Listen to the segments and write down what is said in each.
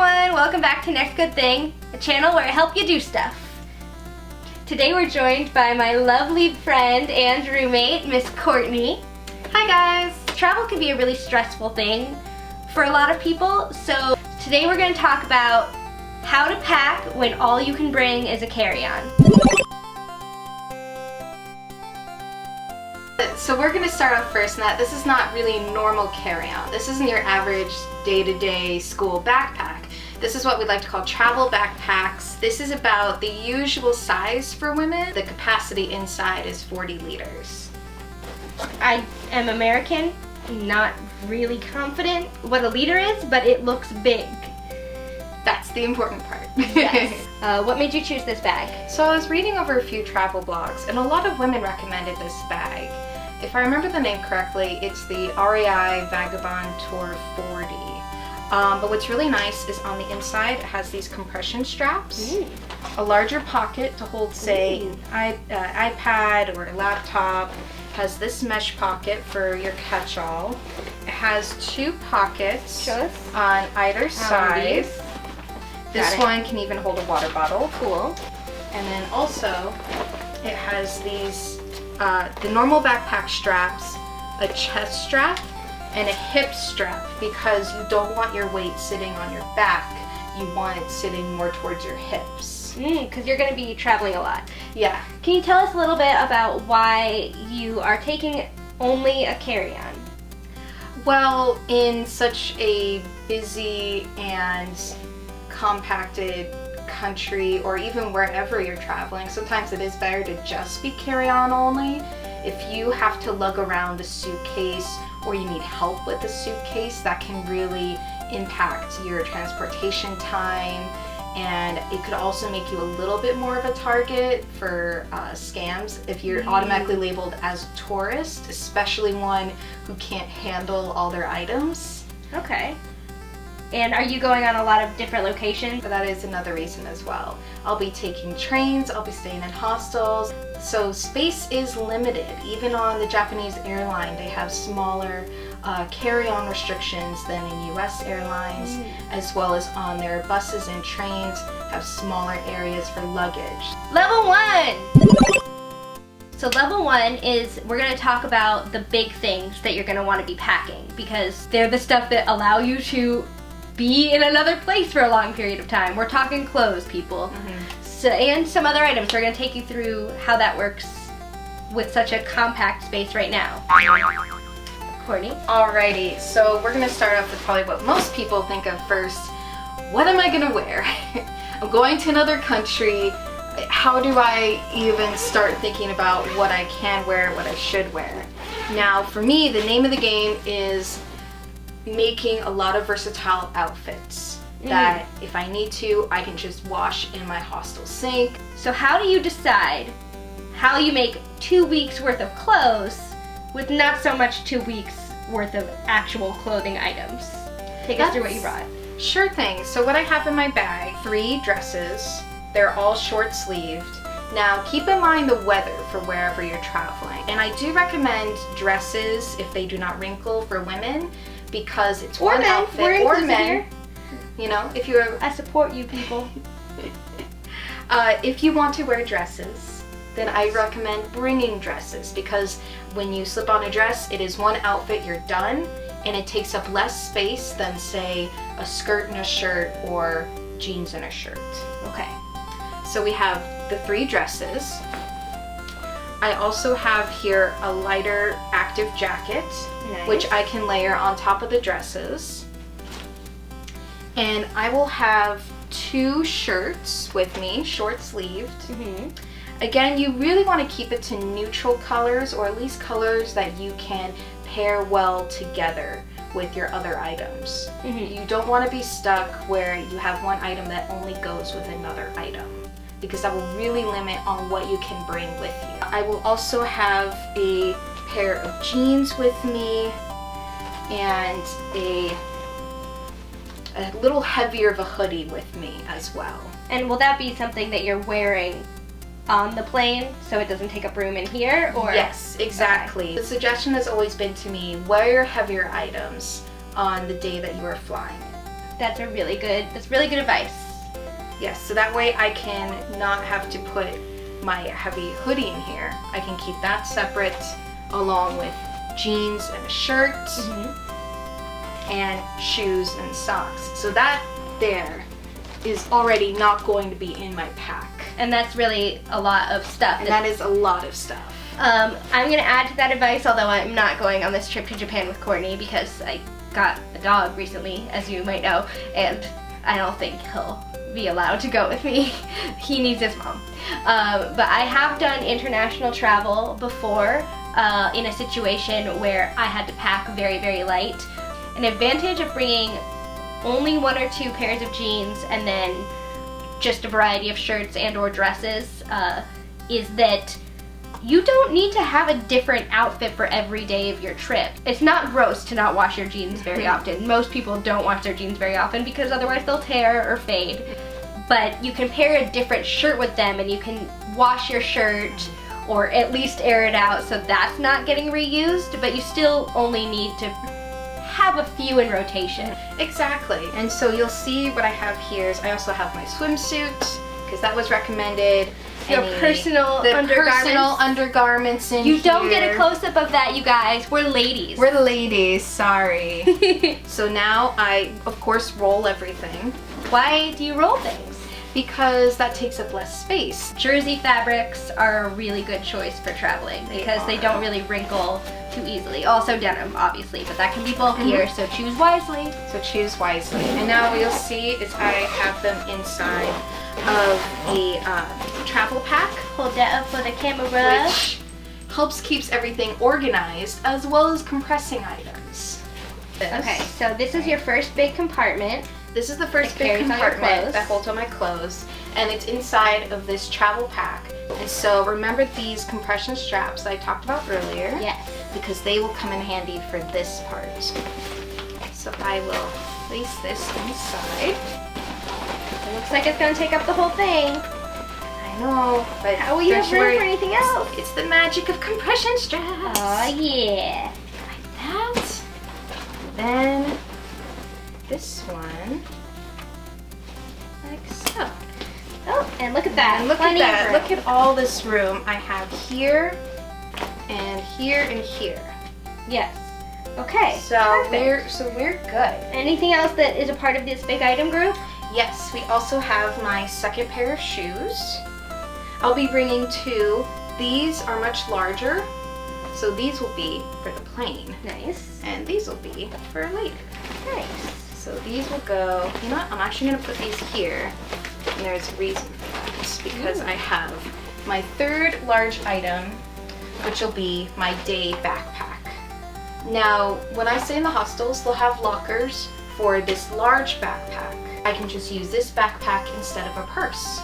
everyone, welcome back to Next Good Thing, a channel where I help you do stuff. Today we're joined by my lovely friend and roommate, Miss Courtney. Hi guys! Travel can be a really stressful thing for a lot of people, so today we're going to talk about how to pack when all you can bring is a carry-on. So we're going to start off first in that this is not really normal carry-on. This isn't your average day-to-day school backpack. This is what we like to call travel backpacks. This is about the usual size for women. The capacity inside is 40 liters. I am American, not really confident what a liter is, but it looks big. That's the important part. Yes. What made you choose this bag? So I was reading over a few travel blogs and a lot of women recommended this bag. If I remember the name correctly, it's the REI Vagabond Tour 40. But what's really nice is on the inside it has these compression straps, a larger pocket to hold, say, iPad or a laptop. It has this mesh pocket for your catch-all. It has two pockets on either side. This one can even hold a water bottle. Cool. And then also it has these, the normal backpack straps, a chest strap, and a hip strap because you don't want your weight sitting on your back. You want it sitting more towards your hips. Because you're going to be traveling a lot. Yeah. Can you tell us a little bit about why you are taking only a carry-on? Well, in such a busy and compacted country, or even wherever you're traveling, sometimes it is better to just be carry-on only. If you have to lug around a suitcase or you need help with a suitcase, that can really impact your transportation time, and it could also make you a little bit more of a target for scams if you're automatically labeled as a tourist, especially one who can't handle all their items. Okay. And are you going on a lot of different locations? But that is another reason as well. I'll be taking trains, I'll be staying in hostels, so space is limited. Even on the Japanese airline, they have smaller carry-on restrictions than in US airlines, as well as on their buses and trains have smaller areas for luggage. Level 1! So level 1 is we're going to talk about the big things that you're going to want to be packing because they're the stuff that allow you to be in another place for a long period of time. We're talking clothes, people. So, and some other items. We're going to take you through how that works with such a compact space right now. Courtney? Alrighty, so we're going to start off with probably what most people think of first. What am I going to wear? I'm going to another country. How do I even start thinking about what I can wear, what I should wear? Now, for me, the name of the game is making a lot of versatile outfits that if I need to, I can just wash in my hostel sink. So how do you decide how you make 2 weeks worth of clothes with not so much 2 weeks worth of actual clothing items? Take us through what you brought. Sure thing. So what I have in my bag, 3 dresses. They're all short sleeved. Now keep in mind the weather for wherever you're traveling. And I do recommend dresses if they do not wrinkle for women, because it's one outfit, or men, you know, if you're... I support you people. If you want to wear dresses, then I recommend bringing dresses, because when you slip on a dress, it is one outfit, you're done, and it takes up less space than, say, a skirt and a shirt or jeans and a shirt. Okay. So we have the 3 dresses. I also have here a lighter active jacket, which I can layer on top of the dresses. And I will have 2 shirts with me, short sleeved. Again, you really want to keep it to neutral colors, or at least colors that you can pair well together with your other items. You don't want to be stuck where you have one item that only goes with another item, because that will really limit on what you can bring with you. I will also have a pair of jeans with me and a little heavier of a hoodie with me as well. And will that be something that you're wearing on the plane so it doesn't take up room in here? Or Yes, exactly. Okay. The suggestion has always been to me, wear your heavier items on the day that you are flying. That's really good advice. Yes, so that way I can not have to put my heavy hoodie in here. I can keep that separate along with jeans and a shirt and shoes and socks. So that there is already not going to be in my pack. And that's really a lot of stuff. And that is a lot of stuff. I'm going to add to that advice, although I'm not going on this trip to Japan with Courtney because I got a dog recently, as you might know, and I don't think he'll be allowed to go with me. He needs his mom. But I have done international travel before in a situation where I had to pack very, very light. An advantage of bringing only 1 or 2 pairs of jeans and then just a variety of shirts and or dresses is that you don't need to have a different outfit for every day of your trip. It's not gross to not wash your jeans very often. Most people don't wash their jeans very often because otherwise they'll tear or fade. But you can pair a different shirt with them and you can wash your shirt or at least air it out so that's not getting reused, but you still only need to have a few in rotation. Exactly. And so you'll see what I have here is I also have my swimsuit because that was recommended. Your personal undergarments in You don't get a close-up of that, you guys. We're ladies. We're the ladies, sorry. So now I, of course, roll everything. Why do you roll things? Because that takes up less space. Jersey fabrics are a really good choice for traveling because they don't really wrinkle too easily. Also denim, obviously, but that can be bulkier, so choose wisely. And now what you'll see is I have them inside of a travel pack. Hold that up for the camera. Which helps keeps everything organized as well as compressing items. Okay, so this is your first big compartment. This is the first big compartment that holds all my clothes, and it's inside of this travel pack. And so remember these compression straps that I talked about earlier? Yes. Because they will come in handy for this part. So I will place this inside. It looks like it's going to take up the whole thing. I know, but how will you have room for anything else? It's the magic of compression straps. Oh yeah. Like that. Then this one, like so. Oh, and look at that. And look at that. Look at all this room I have here and here and here. Yes. Okay. So we're good. Anything else that is a part of this big item group? Yes, we also have my second pair of shoes. I'll be bringing 2. These are much larger, so these will be for the plane. Nice. And these will be for later. Nice. So these will go, you know what, I'm actually going to put these here, and there's a reason for that, because I have my 3rd large item, which will be my day backpack. Now, when I stay in the hostels, they'll have lockers for this large backpack. I can just use this backpack instead of a purse.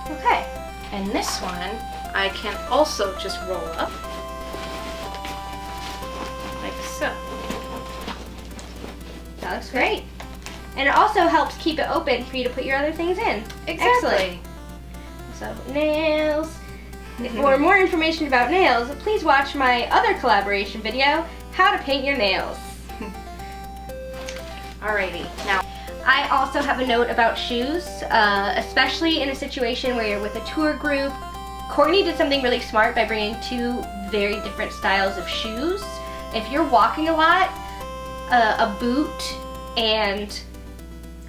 Okay. And this one, I can also just roll up, like so. That looks great. And it also helps keep it open for you to put your other things in. Exactly. Excellent. So, nails. For more information about nails, please watch my other collaboration video, How to Paint Your Nails. Alrighty, now I also have a note about shoes, especially in a situation where you're with a tour group. Courtney did something really smart by bringing 2 very different styles of shoes. If you're walking a lot, a boot and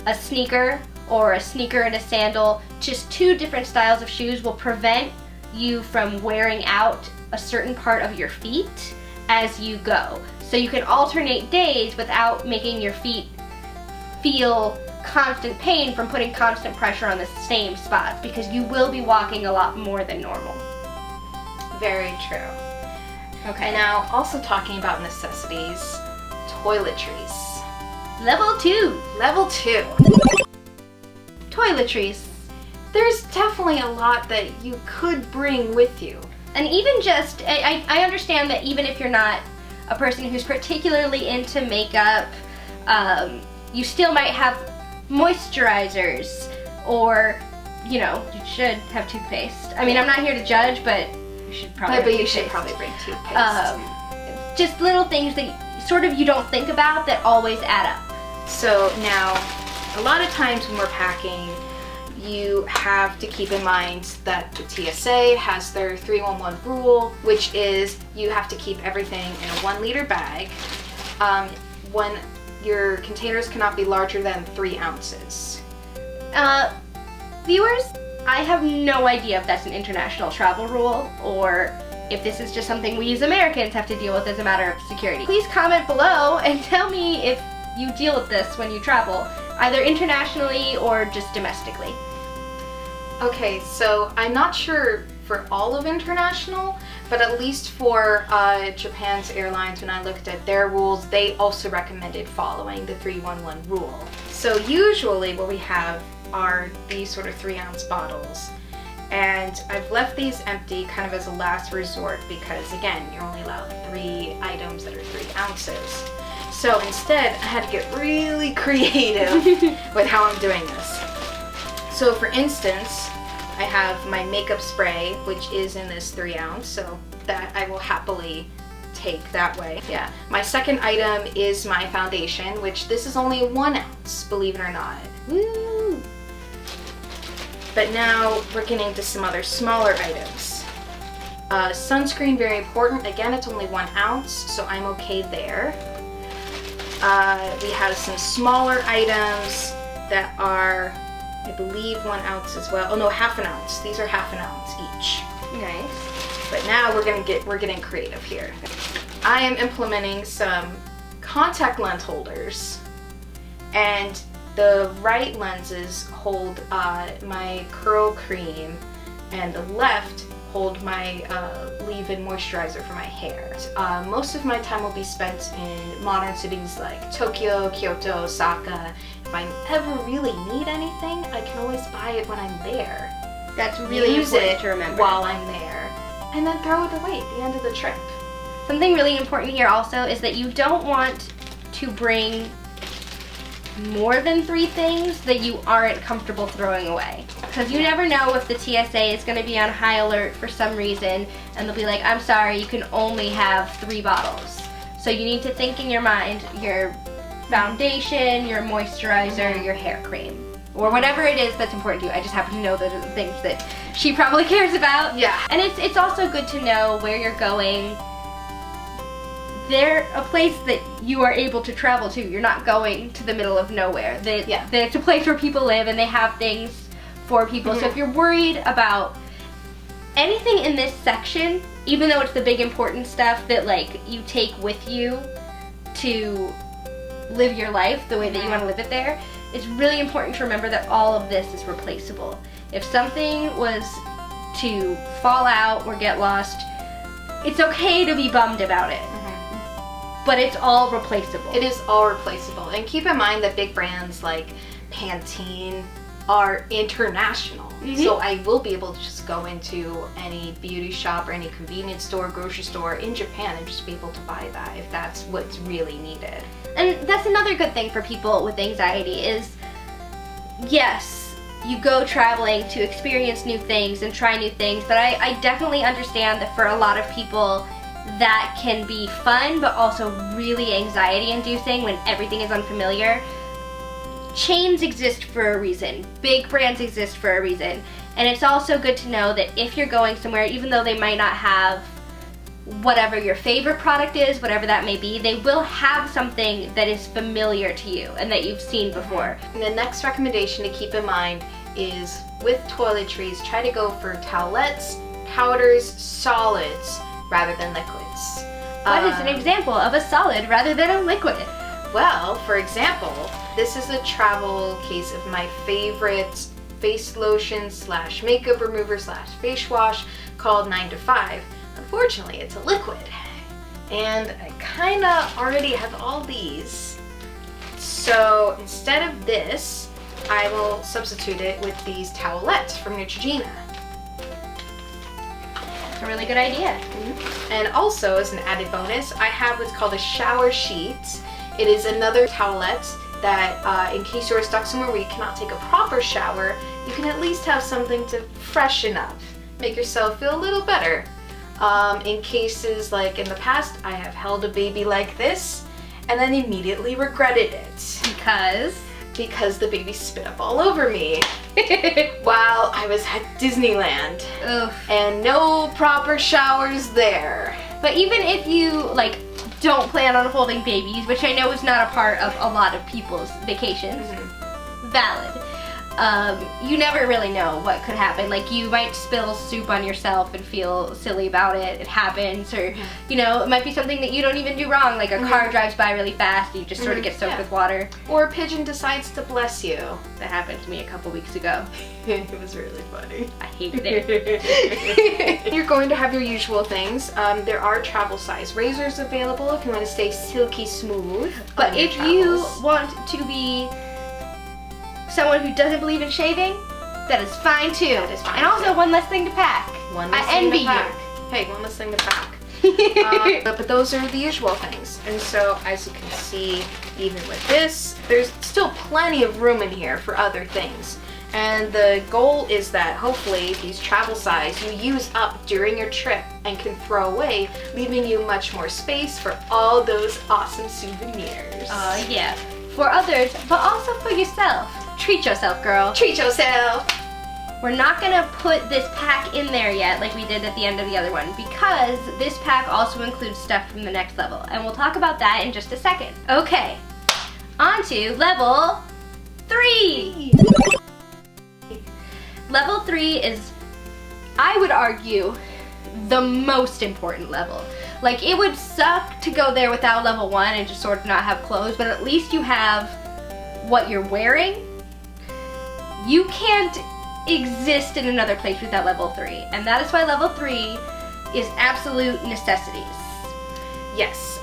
a sneaker, or a sneaker and a sandal, just 2 different styles of shoes will prevent you from wearing out a certain part of your feet as you go. So you can alternate days without making your feet feel constant pain from putting constant pressure on the same spots, because you will be walking a lot more than normal. Very true. Okay, and now also talking about necessities, toiletries. Level 2. Level 2. Toiletries. There's definitely a lot that you could bring with you. And even just, I understand that even if you're not a person who's particularly into makeup, you still might have moisturizers, or, you know, you should have toothpaste. I mean, I'm not here to judge, but you should probably But you should probably bring toothpaste. Just little things that sort of you don't think about that always add up. So now, a lot of times when we're packing, you have to keep in mind that the TSA has their 311 rule, which is you have to keep everything in a 1 liter bag. When your containers cannot be larger than 3 ounces. Viewers, I have no idea if that's an international travel rule or if this is just something we as Americans have to deal with as a matter of security. Please comment below and tell me if you deal with this when you travel, either internationally or just domestically. Okay, so I'm not sure for all of international, but at least for Japan's airlines, when I looked at their rules, they also recommended following the 311 rule. So usually what we have are these sort of 3-ounce bottles. And I've left these empty kind of as a last resort because, again, you're only allowed 3 items that are 3 ounces. So instead, I had to get really creative with how I'm doing this. So for instance, I have my makeup spray, which is in this 3-ounce, so that I will happily take that way. Yeah. My second item is my foundation, which this is only 1 ounce, believe it or not. Woo! But now we're getting to some other smaller items. Sunscreen, very important. Again, it's only 1 ounce, so I'm okay there. We have some smaller items that are, I believe, 1 ounce as well. Oh no, half an ounce. These are half an ounce each. Nice. But now we're getting creative here. I am implementing some contact lens holders, and the right lenses hold my curl cream, and the left hold my leave-in moisturizer for my hair. Most of my time will be spent in modern cities like Tokyo, Kyoto, Osaka. If I ever really need anything, I can always buy it when I'm there. That's really important to remember. While I'm there, and then throw it away at the end of the trip. Something really important here also is that you don't want to bring more than 3 things that you aren't comfortable throwing away. Because you never know if the TSA is going to be on high alert for some reason and they'll be like, I'm sorry, you can only have 3 bottles. So you need to think in your mind your foundation, your moisturizer, your hair cream, or whatever it is that's important to you. I just happen to know those are the things that she probably cares about. Yeah. And it's also good to know where you're going. They're a place that you are able to travel to. You're not going to the middle of nowhere. It's a place where people live and they have things for people. So if you're worried about anything in this section, even though it's the big important stuff that like you take with you to live your life the way that you want to live it there, it's really important to remember that all of this is replaceable. If something was to fall out or get lost, it's okay to be bummed about it. But it's all replaceable. It is all replaceable. And keep in mind that big brands like Pantene are international. So I will be able to just go into any beauty shop or any convenience store, grocery store in Japan and just be able to buy that if that's what's really needed. And that's another good thing for people with anxiety is, yes, you go traveling to experience new things and try new things, but I definitely understand that for a lot of people that can be fun but also really anxiety inducing when everything is unfamiliar. Chains exist for a reason. Big brands exist for a reason. And it's also good to know that if you're going somewhere, even though they might not have whatever your favorite product is, whatever that may be, they will have something that is familiar to you and that you've seen before. And the next recommendation to keep in mind is with toiletries, try to go for towelettes, powders, solids, rather than liquids. What is an example of a solid rather than a liquid? Well, for example, this is a travel case of my favorite face lotion / makeup remover / face wash called 9 to 5. Unfortunately, it's a liquid. And I kinda already have all these. So instead of this, I will substitute it with these towelettes from Neutrogena. A really good idea. And also, as an added bonus, I have what's called a shower sheet. It is another towelette that in case you're stuck somewhere where you cannot take a proper shower, you can at least have something to freshen up, make yourself feel a little better. In cases like in the past, I have held a baby like this and then immediately regretted it. because the baby spit up all over me while I was at Disneyland. Ugh. And no proper showers there. But even if you like don't plan on holding babies, which I know is not a part of a lot of people's vacations, valid. You never really know what could happen. Like, you might spill soup on yourself and feel silly about it. It happens. Or, you know, it might be something that you don't even do wrong. Like a car drives by really fast and you just sort of get soaked with water. Or a pigeon decides to bless you. That happened to me a couple weeks ago. It was really funny. I hated it. You're going to have your usual things. There are travel size razors available if you want to stay silky smooth. But if you want to be someone who doesn't believe in shaving, that is fine too. That is fine. And also one less thing to pack. One less I thing envy to pack. you. Hey, one less thing to pack. But those are the usual things. And so, as you can see, even with this, there's still plenty of room in here for other things. And the goal is that hopefully these travel size you use up during your trip and can throw away, leaving you much more space for all those awesome souvenirs. Yeah. For others, but also for yourself. Treat yourself, girl. Treat yourself! We're not gonna put this pack in there yet like we did at the end of the other one, because this pack also includes stuff from the next level, and we'll talk about that in just a second. Okay, on to level 3. Level 3 is, I would argue, the most important level. Like, it would suck to go there without level 1 and just sort of not have clothes, but at least you have what you're wearing. You can't exist in another place without level 3, and that is why level 3 is absolute necessities. Yes,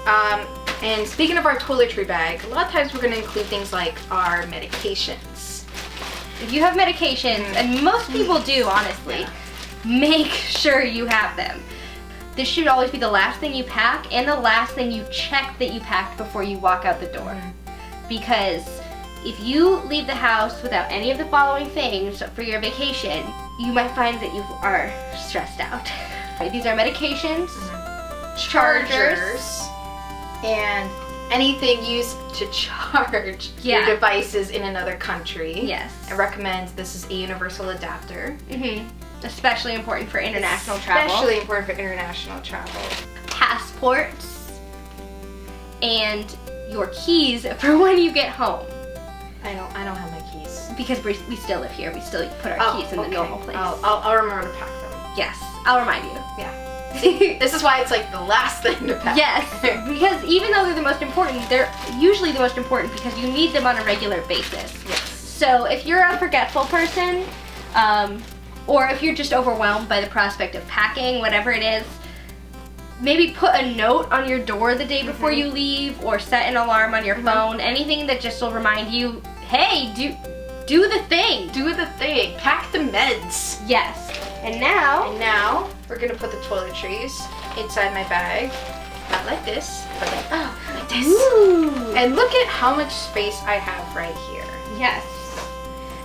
and speaking of our toiletry bag, a lot of times we're going to include things like our medications. If you have medications, and most people do, honestly, make sure you have them. This should always be the last thing you pack and the last thing you check that you packed before you walk out the door. Because if you leave the house without any of the following things for your vacation, you might find that you are stressed out. These are medications, chargers, and anything used to charge your devices in another country. Yes. I recommend this is a universal adapter. Especially important for international travel. Especially important for international travel. Passports and your keys for when you get home. I don't have my keys. Because we still live here. We still put our keys in the normal place. I'll remember to pack them. Yes, I'll remind you. Yeah. See, this is why it's like the last thing to pack. Yes, because even though they're the most important, they're usually the most important because you need them on a regular basis. Yes. So if you're a forgetful person, or if you're just overwhelmed by the prospect of packing, whatever it is, maybe put a note on your door the day before you leave, or set an alarm on your phone, anything that just will remind you, hey, do the thing. Do the thing. Pack the meds. Yes. And now we're gonna put the toiletries inside my bag. Not like this, but like this. Ooh. And look at how much space I have right here. Yes.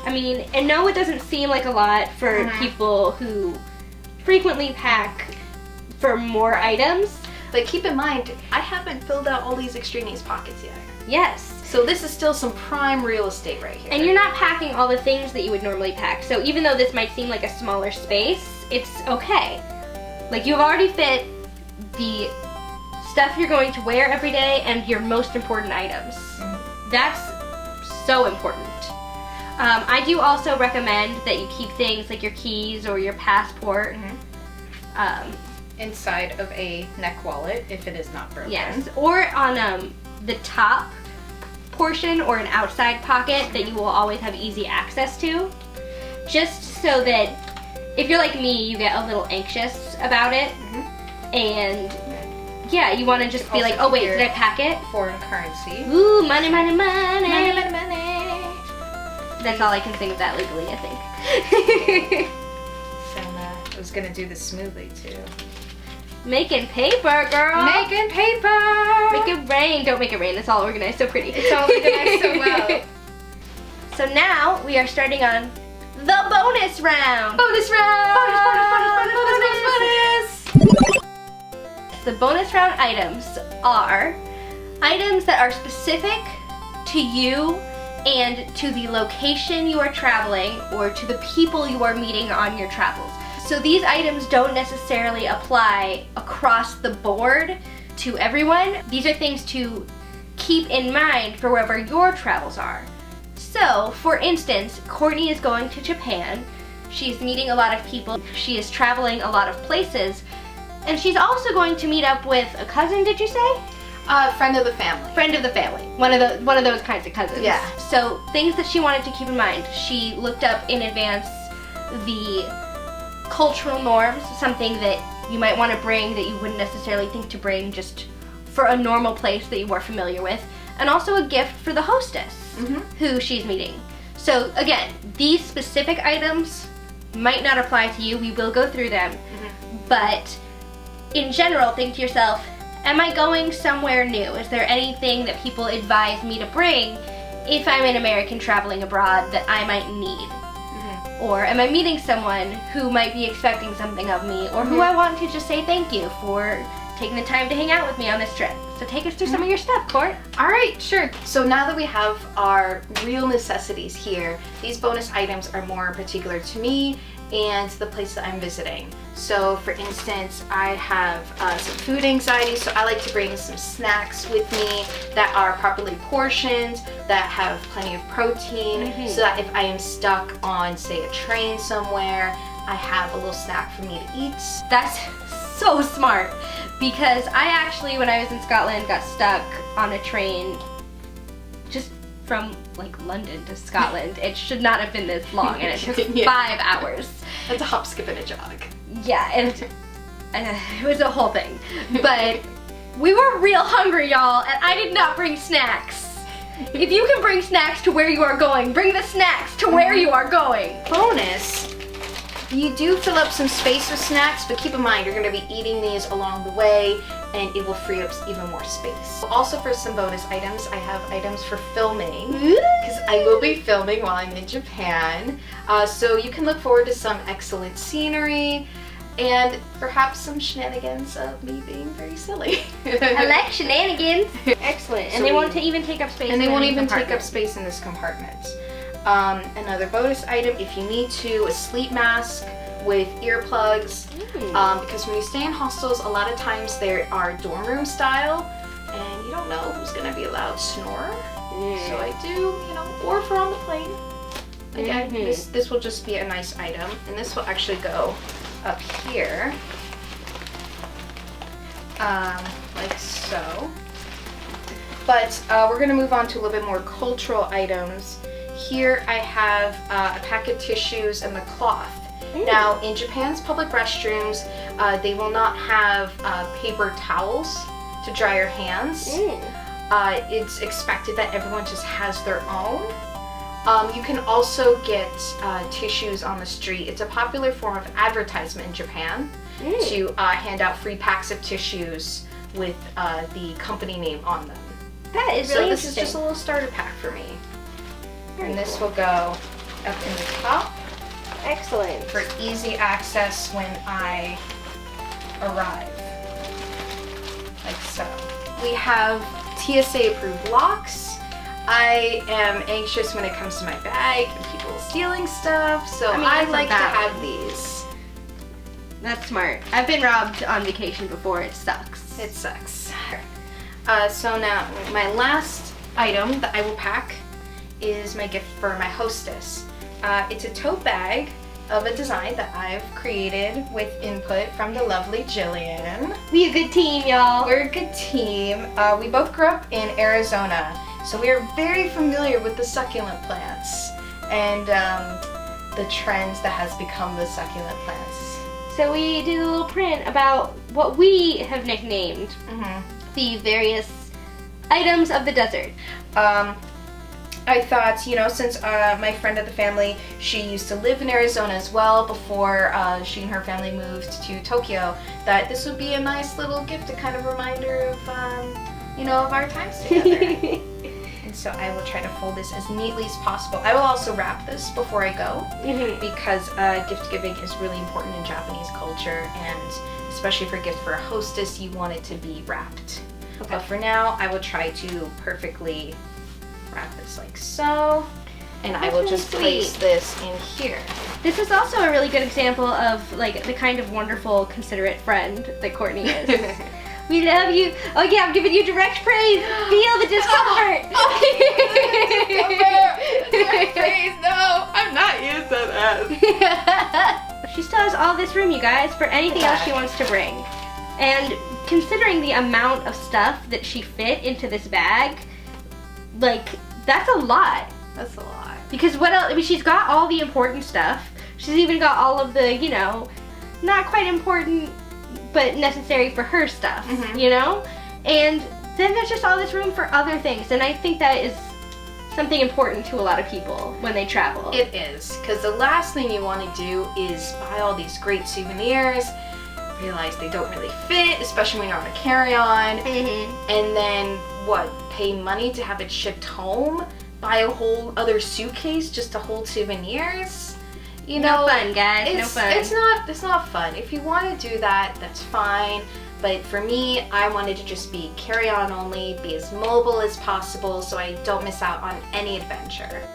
I mean, and no, it doesn't seem like a lot for people who frequently pack for more items. But keep in mind, I haven't filled out all these extraneous pockets yet. Yes. So this is still some prime real estate right here. And you're not packing all the things that you would normally pack. So even though this might seem like a smaller space, it's okay. Like, you've already fit the stuff you're going to wear every day and your most important items. That's so important. I do also recommend that you keep things like your keys or your passport inside of a neck wallet if it is not broken. Yes, or on the top portion or an outside pocket that you will always have easy access to, just so that if you're like me, you get a little anxious about it, and yeah, you want to just be like, oh wait, did I pack it? Foreign currency. Ooh, money, money, money. Money, money, money. That's all I can sing of that legally, I think. So I was gonna do this smoothly too. Making paper, girl. Making paper. Make it rain. Don't make it rain. It's all organized so pretty. It's all organized so well. So now we are starting on the bonus round. Bonus round. Bonus. The bonus round items are items that are specific to you and to the location you are traveling or to the people you are meeting on your travels. So these items don't necessarily apply across the board to everyone. These are things to keep in mind for wherever your travels are. So, for instance, Courtney is going to Japan. She's meeting a lot of people. She is traveling a lot of places. And she's also going to meet up with a cousin, did you say? Friend of the family. Friend of the family. One of those kinds of cousins. Yeah. So, things that she wanted to keep in mind. She looked up in advance the cultural norms, something that you might want to bring that you wouldn't necessarily think to bring just for a normal place that you are familiar with, and also a gift for the hostess who she's meeting. So again, these specific items might not apply to you. We will go through them, but in general, think to yourself, am I going somewhere new? Is there anything that people advise me to bring if I'm an American traveling abroad that I might need? Or am I meeting someone who might be expecting something of me, or who I want to just say thank you for taking the time to hang out with me on this trip? So take us through some of your stuff, Court. All right, sure. So now that we have our real necessities here, these bonus items are more particular to me and the place that I'm visiting. So for instance, I have some food anxiety, so I like to bring some snacks with me that are properly portioned, that have plenty of protein, so that if I am stuck on, say, a train somewhere, I have a little snack for me to eat. That's so smart, because I actually, when I was in Scotland, got stuck on a train just from like London to Scotland. It should not have been this long, and it took 5 hours. That's a hop, skip, and a jog. Yeah, and it was a whole thing. But we were real hungry, y'all, and I did not bring snacks. If you can bring snacks to where you are going, bring the snacks to where you are going. Bonus, you do fill up some space with snacks, but keep in mind you're going to be eating these along the way, and it will free up even more space. Also, for some bonus items, I have items for filming, because I will be filming while I'm in Japan. So you can look forward to some excellent scenery, and perhaps some shenanigans of me being very silly. I like shenanigans. Excellent. And they won't even take up space. And they won't even take up space in this compartment. Another bonus item, if you need to, a sleep mask with earplugs, because when you stay in hostels, a lot of times they are dorm room style, and you don't know who's going to be allowed to snore. So I do, or for on the plane. Again, this will just be a nice item, and this will actually go up here, like so. But we're going to move on to a little bit more cultural items. Here I have a pack of tissues and the cloth. Now, in Japan's public restrooms, they will not have paper towels to dry your hands. It's expected that everyone just has their own. You can also get tissues on the street. It's a popular form of advertisement in Japan to hand out free packs of tissues with the company name on them. That is really interesting. So this is just a little starter pack for me. And this will go up in the top. Excellent. For easy access when I arrive. Like so. We have TSA approved locks. I am anxious when it comes to my bag and people stealing stuff, so I like to have these. That's smart. I've been robbed on vacation before. It sucks. It sucks. So now, my last item that I will pack is my gift for my hostess. It's a tote bag of a design that I've created with input from the lovely Jillian. We a good team, y'all. We're a good team. We both grew up in Arizona, so we are very familiar with the succulent plants and the trends that has become the succulent plants. So we did a little print about what we have nicknamed the various items of the desert. I thought, since my friend of the family, she used to live in Arizona as well before she and her family moved to Tokyo, that this would be a nice little gift, a kind of reminder of, of our times together. And so I will try to fold this as neatly as possible. I will also wrap this before I go, because gift giving is really important in Japanese culture, and especially for a gift for a hostess, you want it to be wrapped. Okay. But for now, I will try to perfectly wrap this like so. And I will That's just really place sweet. this in here. This is also a really good example of like the kind of wonderful, considerate friend that Courtney is. We love you. Oh yeah, I'm giving you direct praise. Feel the discomfort. Direct praise, no, I'm not used to that. She still has all this room, you guys, for anything else she wants to bring. And considering the amount of stuff that she fit into this bag, like, that's a lot. That's a lot. Because what else? I mean, she's got all the important stuff. She's even got all of the, you know, not quite important, but necessary for her stuff, you know? And then there's just all this room for other things. And I think that is something important to a lot of people when they travel. It is, because the last thing you want to do is buy all these great souvenirs, realize they don't really fit, especially when you're on a carry-on, and then, what, pay money to have it shipped home? Buy a whole other suitcase just to hold souvenirs? You know, no fun, guys. No fun. It's not fun. If you want to do that, that's fine. But for me, I wanted to just be carry-on only, be as mobile as possible so I don't miss out on any adventure.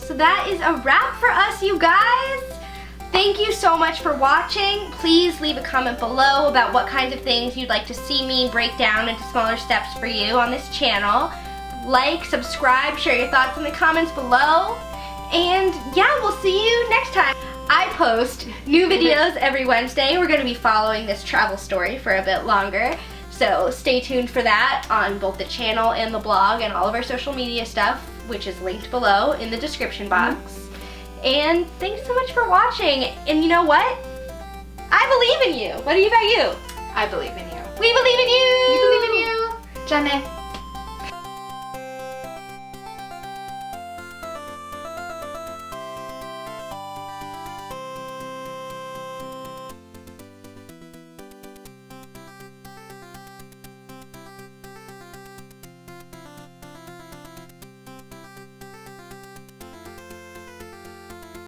So that is a wrap for us, you guys. Thank you so much for watching. Please leave a comment below about what kinds of things you'd like to see me break down into smaller steps for you on this channel. Like, subscribe, share your thoughts in the comments below. And yeah, we'll see you next time. I post new videos every Wednesday. We're going to be following this travel story for a bit longer. So stay tuned for that on both the channel and the blog and all of our social media stuff, which is linked below in the description box. And thanks so much for watching. And you know what? I believe in you. What about you? I believe in you. We believe in you. We believe in you. Jane.